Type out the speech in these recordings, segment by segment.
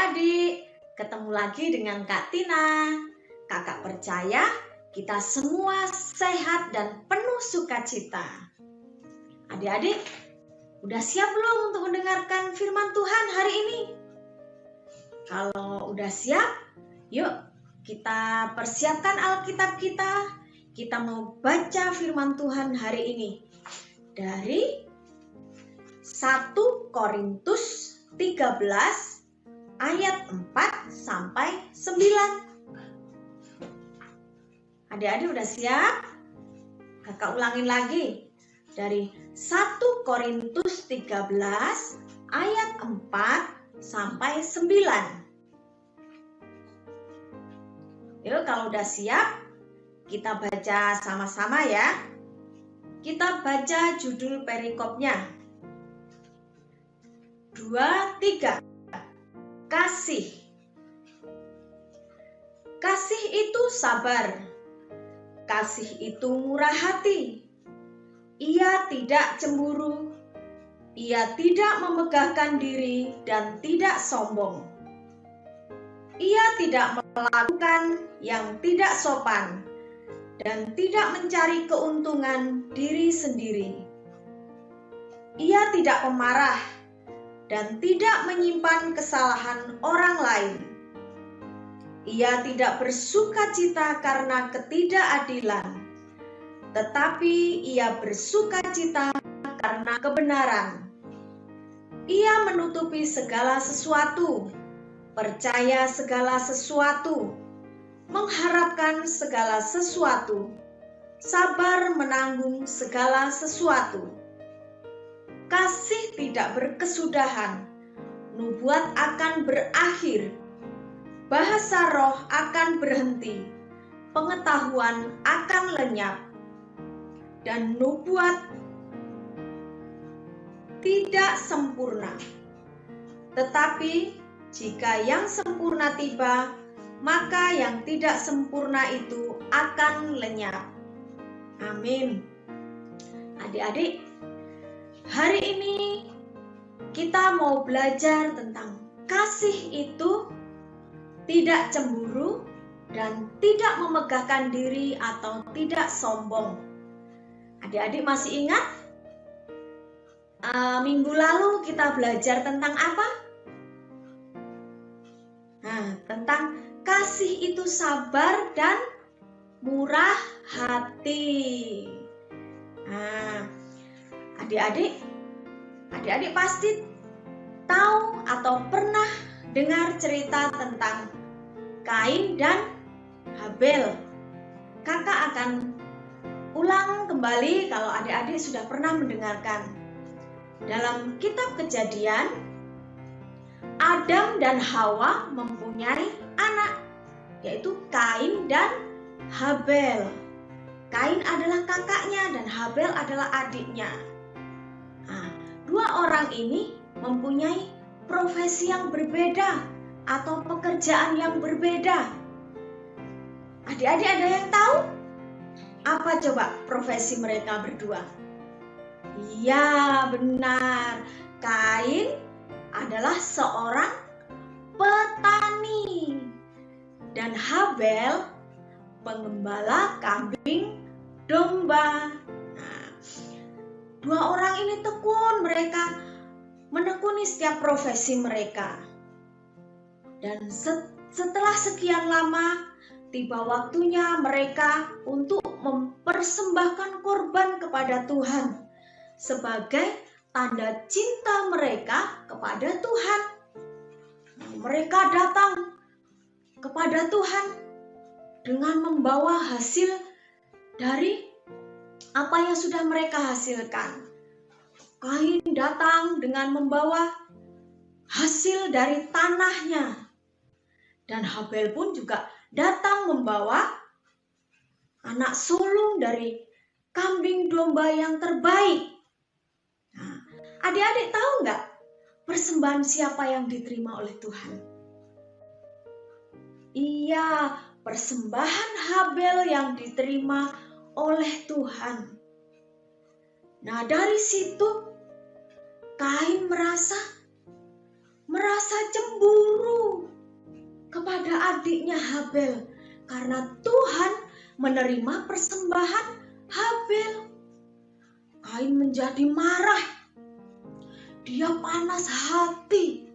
adik-adik, ketemu lagi dengan Kak Tina. Kakak percaya kita semua sehat dan penuh sukacita. Adik-adik, udah siap belum untuk mendengarkan firman Tuhan hari ini? Kalau udah siap, yuk kita persiapkan Alkitab kita. Kita mau baca firman Tuhan hari ini dari 1 Korintus 13 ayat 4 sampai 9. Adik-adik udah siap? Kakak ulangin lagi. Dari 1 Korintus 13 ayat 4 sampai 9. Yuk kalau udah siap, kita baca sama-sama ya. Kita baca judul perikopnya. 2, 3. Kasih. Kasih itu sabar. Kasih itu murah hati. Ia tidak cemburu. Ia tidak memegahkan diri dan tidak sombong. Ia tidak melakukan yang tidak sopan dan tidak mencari keuntungan diri sendiri. Ia tidak pemarah dan tidak menyimpan kesalahan orang lain. Ia tidak bersukacita karena ketidakadilan, tetapi ia bersukacita karena kebenaran. Ia menutupi segala sesuatu, percaya segala sesuatu, mengharapkan segala sesuatu, sabar menanggung segala sesuatu. Kasih tidak berkesudahan, nubuat akan berakhir, bahasa roh akan berhenti, pengetahuan akan lenyap, dan nubuat tidak sempurna. Tetapi jika yang sempurna tiba, maka yang tidak sempurna itu akan lenyap. Amin. Adik-adik, hari ini kita mau belajar tentang kasih itu tidak cemburu dan tidak memegahkan diri atau tidak sombong. Adik-adik masih ingat? Minggu lalu kita belajar tentang apa? Nah, tentang kasih itu sabar dan murah hati. Nah, adik-adik pasti tahu atau pernah dengar cerita tentang Kain dan Habel. Kakak akan ulang kembali kalau adik-adik sudah pernah mendengarkan. Dalam kitab Kejadian, Adam dan Hawa mempunyai anak, yaitu Kain dan Habel. Kain adalah kakaknya dan Habel adalah adiknya. Nah, dua orang ini mempunyai profesi yang berbeda atau pekerjaan yang berbeda. Adik-adik ada yang tahu? Apa coba profesi mereka berdua? Iya, benar. Kain adalah seorang petani dan Habel pengembala kambing domba. Nah, dua orang ini tekun, mereka menekuni setiap profesi mereka. Dan setelah sekian lama, tiba waktunya mereka untuk mempersembahkan korban kepada Tuhan sebagai tanda cinta mereka kepada Tuhan. Mereka datang kepada Tuhan dengan membawa hasil dari apa yang sudah mereka hasilkan. Kain datang dengan membawa hasil dari tanahnya. Dan Habel pun juga datang membawa anak sulung dari kambing domba yang terbaik. Nah, adik-adik tahu nggak persembahan siapa yang diterima oleh Tuhan? Iya, persembahan Habel yang diterima oleh Tuhan. Nah, dari situ Kain merasa, merasa cemburu kepada adiknya Habel karena Tuhan menerima persembahan Habel. Kain menjadi marah. Dia panas hati.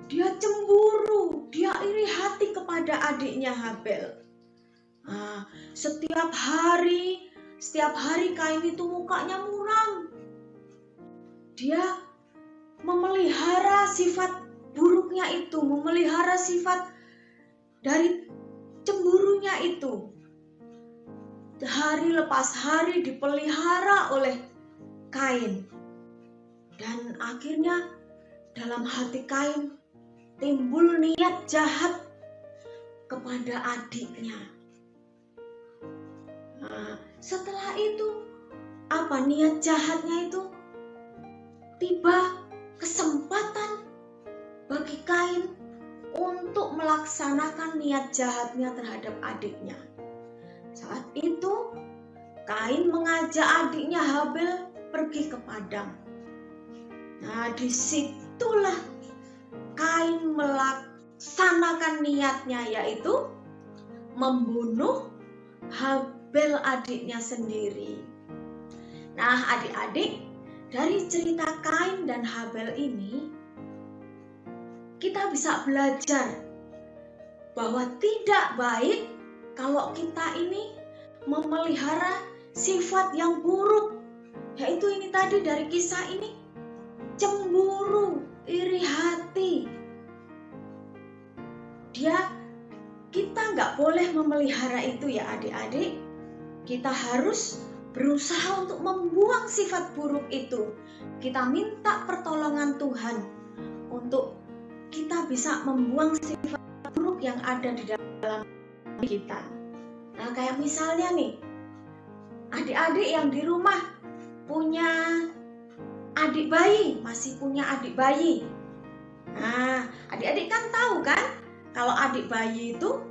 Dia cemburu, dia iri hati kepada adiknya Habel. Setiap hari Kain itu mukanya muram. Dia memelihara sifat buruknya itu, memelihara sifat dari cemburunya itu. Hari lepas hari dipelihara oleh Kain. Dan akhirnya dalam hati Kain timbul niat jahat kepada adiknya. Setelah itu, apa niat jahatnya itu? Tiba kesempatan bagi Kain untuk melaksanakan niat jahatnya terhadap adiknya. Saat itu, Kain mengajak adiknya Habel pergi ke padang. Disitulah Kain melaksanakan niatnya, yaitu membunuh Habel adiknya sendiri. Adik-adik, dari cerita Kain dan Habel ini, kita bisa belajar bahwa tidak baik kalau kita ini memelihara sifat yang buruk, yaitu ini tadi dari kisah ini, cemburu, iri hati. Kita nggak boleh memelihara itu ya adik-adik. Kita harus berusaha untuk membuang sifat buruk itu. Kita minta pertolongan Tuhan untuk kita bisa membuang sifat buruk yang ada di dalam kita. Kayak misalnya nih, adik-adik yang di rumah punya adik bayi, masih punya adik bayi. Adik-adik kan tahu kan, kalau adik bayi itu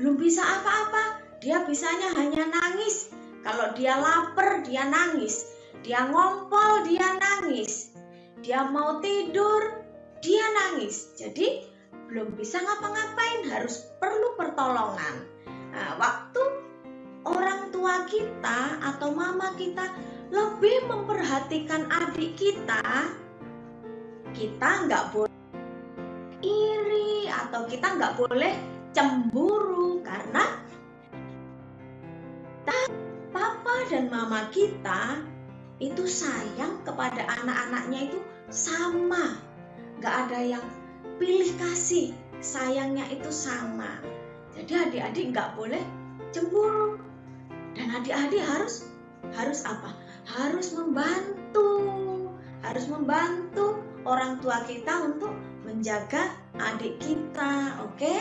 belum bisa apa-apa. Dia bisanya hanya nangis. Kalau dia lapar, dia nangis. Dia ngompol, dia nangis. Dia mau tidur, dia nangis. Jadi belum bisa ngapa-ngapain, harus perlu pertolongan. Waktu orang tua kita atau mama kita lebih memperhatikan adik kita nggak boleh iri atau kita nggak boleh cemburu, karena papa dan mama kita itu sayang kepada anak-anaknya itu sama, nggak ada yang pilih kasih, sayangnya itu sama. Jadi adik-adik nggak boleh cemburu, dan adik-adik harus apa? Harus membantu orang tua kita untuk menjaga adik kita, oke?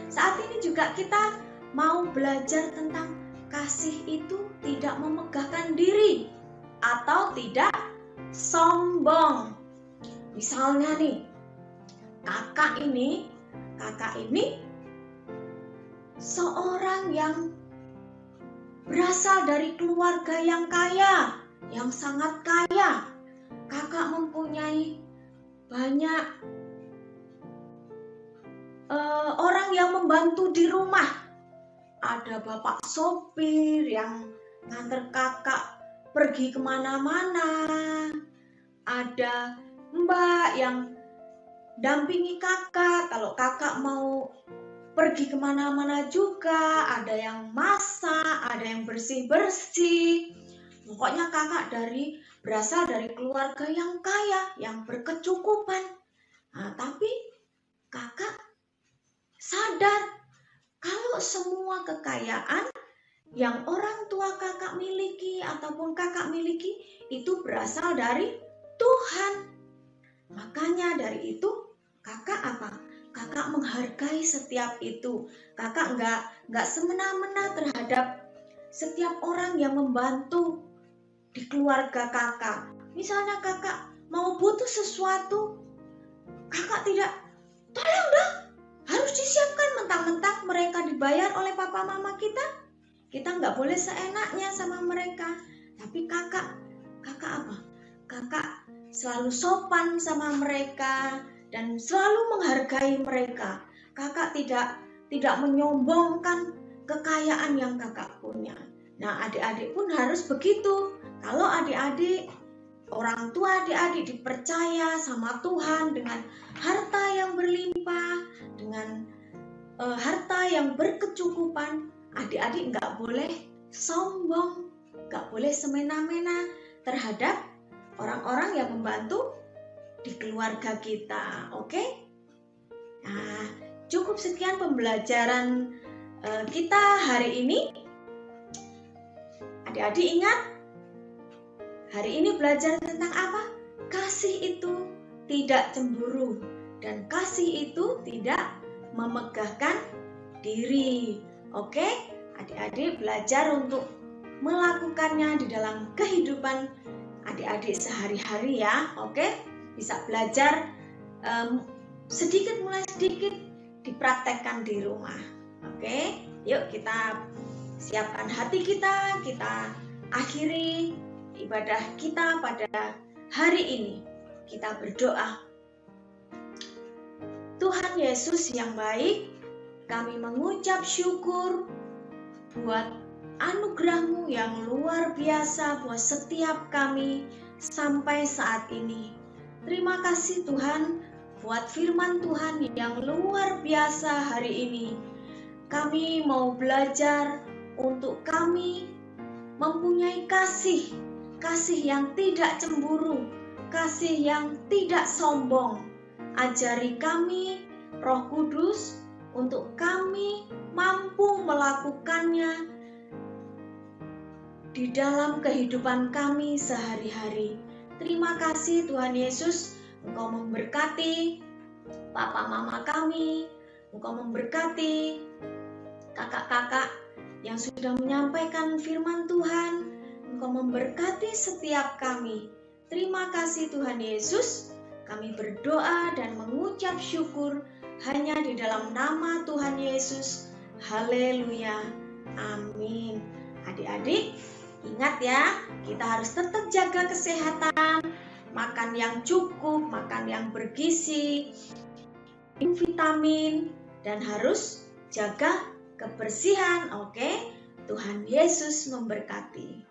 Saat ini juga kita mau belajar tentang kasih itu tidak memegahkan diri atau tidak sombong. Misalnya nih, kakak ini seorang yang berasal dari keluarga yang kaya, yang sangat kaya. Kakak mempunyai banyak orang yang membantu di rumah. Ada bapak sopir yang nganter kakak pergi kemana-mana. Ada mbak yang dampingi kakak kalau kakak mau pergi kemana-mana juga. Ada yang masak, ada yang bersih-bersih. Pokoknya kakak berasal dari keluarga yang kaya, yang berkecukupan. Tapi kakak sadar kalau semua kekayaan yang orang tua kakak miliki ataupun kakak miliki itu berasal dari Tuhan. Makanya dari itu kakak apa? Kakak menghargai setiap itu. Kakak nggak semena-mena terhadap setiap orang yang membantu di keluarga kakak. Misalnya kakak mau butuh sesuatu, kakak tidak, tolong dong, harus disiapkan, mentang-mentang mereka dibayar oleh papa mama kita. Kita nggak boleh seenaknya sama mereka. Tapi kakak apa? Kakak selalu sopan sama mereka dan selalu menghargai mereka. Kakak tidak menyombongkan kekayaan yang kakak punya. Nah, adik-adik pun harus begitu. Kalau adik-adik, orang tua adik-adik dipercaya sama Tuhan dengan harta yang berlimpah, dengan harta yang berkecukupan, adik-adik nggak boleh sombong, nggak boleh semena-mena terhadap orang-orang yang membantu di keluarga kita, oke? Nah, cukup sekian pembelajaran kita hari ini. Adik-adik ingat, hari ini belajar tentang apa? Kasih itu tidak cemburu dan kasih itu tidak memegahkan diri. Oke, adik-adik belajar untuk melakukannya di dalam kehidupan adik-adik sehari-hari ya. Oke, bisa belajar sedikit mulai sedikit dipraktekkan di rumah. Oke, yuk kita siapkan hati kita akhiri ibadah kita pada hari ini. Kita berdoa. Tuhan Yesus yang baik, kami mengucap syukur buat anugerah-Mu yang luar biasa buat setiap kami sampai saat ini. Terima kasih Tuhan buat firman Tuhan yang luar biasa hari ini. Kami mau belajar untuk kami mempunyai kasih yang tidak cemburu, kasih yang tidak sombong. Ajari kami, Roh Kudus, untuk kami mampu melakukannya di dalam kehidupan kami sehari-hari. Terima kasih Tuhan Yesus, Engkau memberkati Papa Mama kami, Engkau memberkati kakak-kakak yang sudah menyampaikan firman Tuhan, Engkau memberkati setiap kami. Terima kasih Tuhan Yesus. Kami berdoa dan mengucap syukur hanya di dalam nama Tuhan Yesus. Haleluya. Amin. Adik-adik, ingat ya, kita harus tetap jaga kesehatan, makan yang cukup, makan yang bergizi, vitamin, dan harus jaga kebersihan. Oke? Tuhan Yesus memberkati.